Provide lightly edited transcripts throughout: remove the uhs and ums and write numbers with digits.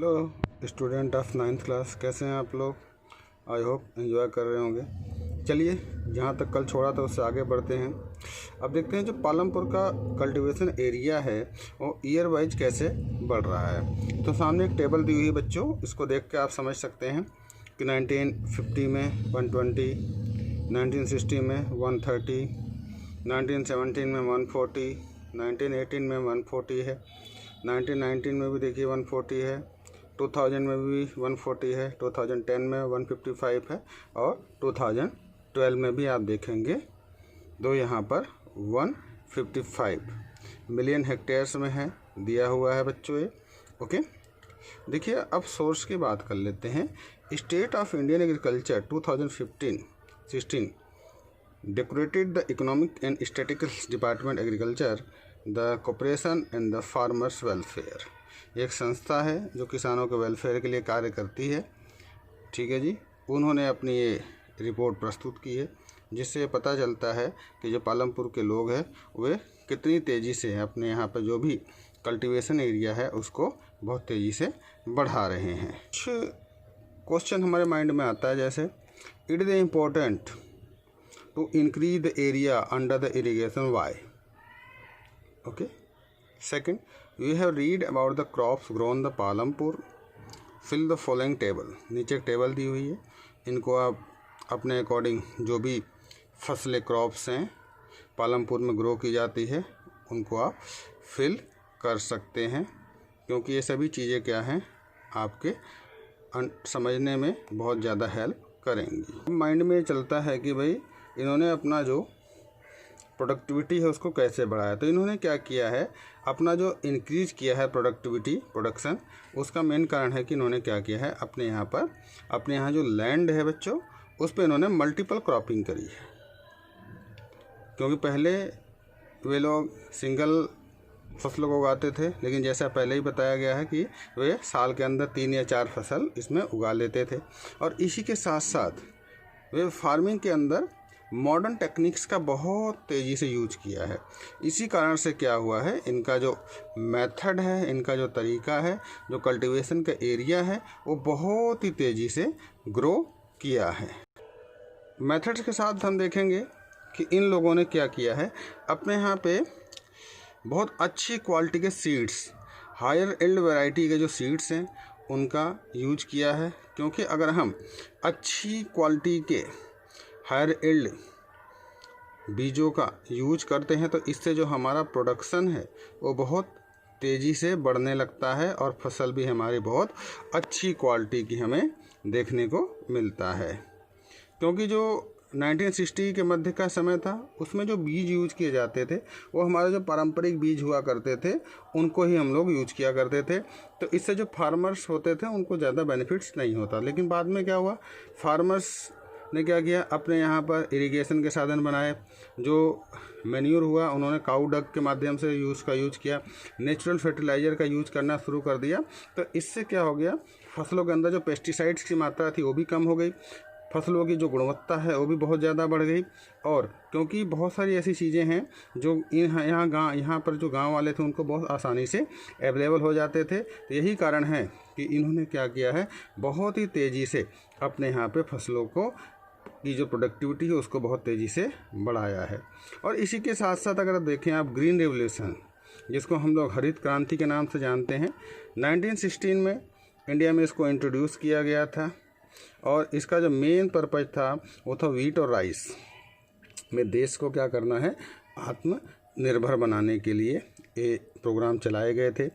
Hello student of 9th class, कैसे हैं आप लोग। आई होप एंजॉय कर रहे होंगे। चलिए जहाँ तक कल छोड़ा था उससे आगे बढ़ते हैं। अब देखते हैं जो पालमपुर का कल्टीवेशन एरिया है वो ईयर वाइज कैसे बढ़ रहा है। तो सामने एक टेबल दी हुई है बच्चों, इसको देख के आप समझ सकते हैं कि 1950 में 120, 1960 में 130, 1917 में 140, 1918 में 140 है, 1919 में भी देखिए 140 है, 2000 में भी 140 है, 2010 में 155 है और 2012 में भी आप देखेंगे दो यहाँ पर 155 मिलियन हेक्टेयर्स में है, दिया हुआ है बच्चों ये। ओके, देखिए अब सोर्स की बात कर लेते हैं। State of Indian agriculture 2015-16 decorated the economic and statistics department agriculture, the corporation and the farmers welfare। एक संस्था है जो किसानों के वेलफेयर के लिए कार्य करती है। ठीक है जी, उन्होंने अपनी ये रिपोर्ट प्रस्तुत की है जिससे पता चलता है कि जो पालमपुर के लोग हैं वे कितनी तेज़ी से अपने यहाँ पर जो भी कल्टीवेशन एरिया है उसको बहुत तेज़ी से बढ़ा रहे हैं। कुछ क्वेश्चन हमारे माइंड में आता है, जैसे it is important to increase the area under the irrigation. Why? Okay. Second, we have read about the crops grown the Palampur. Fill the following table। नीचे एक टेबल दी हुई है, इनको आप अपने अकॉर्डिंग जो भी फसलें क्रॉप्स हैं पालमपुर में ग्रो की जाती है उनको आप फिल कर सकते हैं, क्योंकि ये सभी चीज़ें क्या हैं आपके समझने में बहुत ज़्यादा हेल्प करेंगी। माइंड में चलता है कि भाई इन्होंने अपना जो प्रोडक्टिविटी है उसको कैसे बढ़ाया। तो इन्होंने क्या किया है, अपना जो इंक्रीज़ किया है प्रोडक्टिविटी प्रोडक्शन, उसका मेन कारण है कि इन्होंने क्या किया है, अपने यहाँ जो लैंड है बच्चों उस पर इन्होंने मल्टीपल क्रॉपिंग करी है। क्योंकि पहले वे लोग सिंगल फसलों को उगाते थे, लेकिन जैसा पहले ही बताया गया है कि वे साल के अंदर 3 या 4 फसल इसमें उगा लेते थे। और इसी के साथ साथ वे फार्मिंग के अंदर मॉडर्न टेक्निक्स का बहुत तेज़ी से यूज किया है। इसी कारण से क्या हुआ है, इनका जो मेथड है, इनका जो तरीका है, जो कल्टीवेशन का एरिया है वो बहुत ही तेज़ी से ग्रो किया है। मेथड्स के साथ हम देखेंगे कि इन लोगों ने क्या किया है, अपने यहाँ पे बहुत अच्छी क्वालिटी के सीड्स, हायर एल्ड वैरायटी के जो सीड्स हैं उनका यूज किया है। क्योंकि अगर हम अच्छी क्वालिटी के हायर एल्ड बीजों का यूज करते हैं तो इससे जो हमारा प्रोडक्शन है वो बहुत तेज़ी से बढ़ने लगता है और फसल भी हमारी बहुत अच्छी क्वालिटी की हमें देखने को मिलता है। क्योंकि जो 1960 के मध्य का समय था उसमें जो बीज यूज किए जाते थे वो हमारे जो पारंपरिक बीज हुआ करते थे उनको ही हम लोग यूज किया करते थे। तो इससे जो फार्मर्स होते थे उनको ज़्यादा बेनिफिट्स नहीं होता। लेकिन बाद में क्या हुआ, फार्मर्स ने क्या किया, अपने यहाँ पर इरिगेशन के साधन बनाए, जो मैन्यूर हुआ उन्होंने काऊ डग के माध्यम से यूज किया, नेचुरल फर्टिलाइज़र का यूज करना शुरू कर दिया। तो इससे क्या हो गया, फसलों के अंदर जो पेस्टिसाइड्स की मात्रा थी वो भी कम हो गई, फसलों की जो गुणवत्ता है वो भी बहुत ज़्यादा बढ़ गई। और क्योंकि बहुत सारी ऐसी चीज़ें हैं जो यहाँ पर जो गांव वाले थे उनको बहुत आसानी से अवेलेबल हो जाते थे। तो यही कारण है कि इन्होंने क्या किया है, बहुत ही तेज़ी से अपने यहाँ पे फसलों को की जो प्रोडक्टिविटी है उसको बहुत तेज़ी से बढ़ाया है। और इसी के साथ साथ अगर देखें आप ग्रीन रेवोल्यूशन, जिसको हम लोग हरित क्रांति के नाम से जानते हैं, 1916 में इंडिया में इसको इंट्रोड्यूस किया गया था। और इसका जो मेन पर्पज था वो था वीट और राइस में देश को क्या करना है, आत्मनिर्भर बनाने के लिए ये प्रोग्राम चलाए गए थे।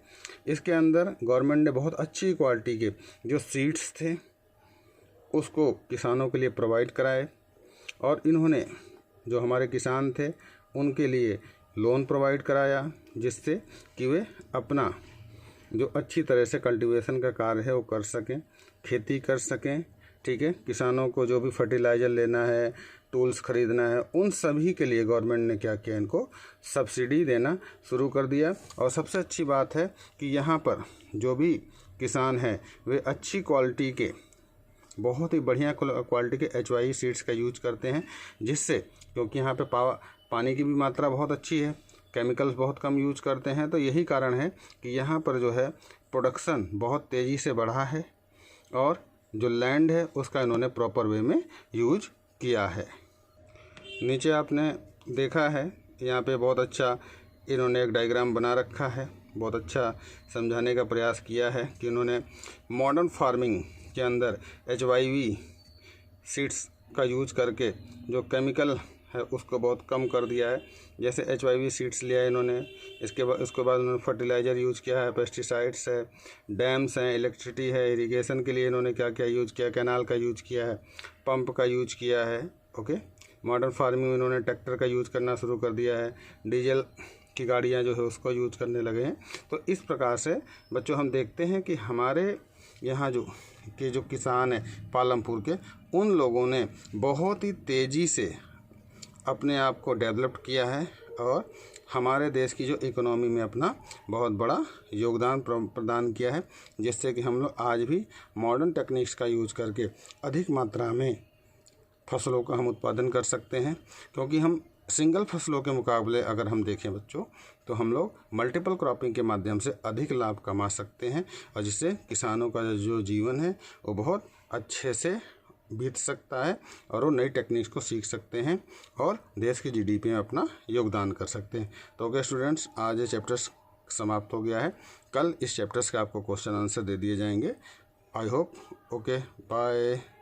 इसके अंदर गवर्नमेंट ने बहुत अच्छी क्वालिटी के जो सीड्स थे उसको किसानों के लिए प्रोवाइड कराए, और इन्होंने जो हमारे किसान थे उनके लिए लोन प्रोवाइड कराया, जिससे कि वे अपना जो अच्छी तरह से कल्टीवेशन का कार्य है वो कर सकें, खेती कर सकें। ठीक है, किसानों को जो भी फर्टिलाइज़र लेना है, टूल्स ख़रीदना है, उन सभी के लिए गवर्नमेंट ने क्या किया, इनको सब्सिडी देना शुरू कर दिया। और सबसे अच्छी बात है कि यहाँ पर जो भी किसान हैं वे अच्छी क्वालिटी के, बहुत ही बढ़िया क्वालिटी के HY सीड्स का यूज करते हैं, जिससे क्योंकि यहाँ पे पानी की भी मात्रा बहुत अच्छी है, केमिकल्स बहुत कम यूज करते हैं। तो यही कारण है कि यहाँ पर जो है प्रोडक्शन बहुत तेज़ी से बढ़ा है और जो लैंड है उसका इन्होंने प्रॉपर वे में यूज किया है। नीचे आपने देखा है यहाँ पे बहुत अच्छा इन्होंने एक डायग्राम बना रखा है, बहुत अच्छा समझाने का प्रयास किया है कि इन्होंने मॉडर्न फार्मिंग के अंदर HYV सीड्स का यूज करके जो केमिकल है उसको बहुत कम कर दिया है। जैसे HYV सीड्स लिया है इन्होंने, उसके बाद उन्होंने फर्टिलाइज़र यूज किया है, पेस्टिसाइड्स है, डैम्स हैं, इलेक्ट्रिसिटी है, इरिगेशन के लिए इन्होंने क्या क्या यूज किया, कैनाल का यूज किया है, पंप का यूज किया है। ओके, मॉडर्न फार्मिंग में इन्होंने ट्रैक्टर का यूज करना शुरू कर दिया है, डीजल की गाड़ियाँ जो है उसको यूज करने लगे हैं। तो इस प्रकार से बच्चों हम देखते हैं कि हमारे यहाँ जो किसान हैं पालमपुर के, उन लोगों ने बहुत ही तेज़ी से अपने आप को डेवलप किया है और हमारे देश की जो इकोनॉमी में अपना बहुत बड़ा योगदान प्रदान किया है, जिससे कि हम लोग आज भी मॉडर्न टेक्निक्स का यूज करके अधिक मात्रा में फसलों का हम उत्पादन कर सकते हैं। क्योंकि हम सिंगल फसलों के मुकाबले अगर हम देखें बच्चों, तो हम लोग मल्टीपल क्रॉपिंग के माध्यम से अधिक लाभ कमा सकते हैं और जिससे किसानों का जो जीवन है वो बहुत अच्छे से बीत सकता है और वो नई टेक्निक्स को सीख सकते हैं और देश की GDP में अपना योगदान कर सकते हैं। तो ओके स्टूडेंट्स, आज ये चैप्टर्स समाप्त हो गया है। कल इस चैप्टर्स के आपको क्वेश्चन आंसर दे दिए जाएंगे। I hope. Okay, bye.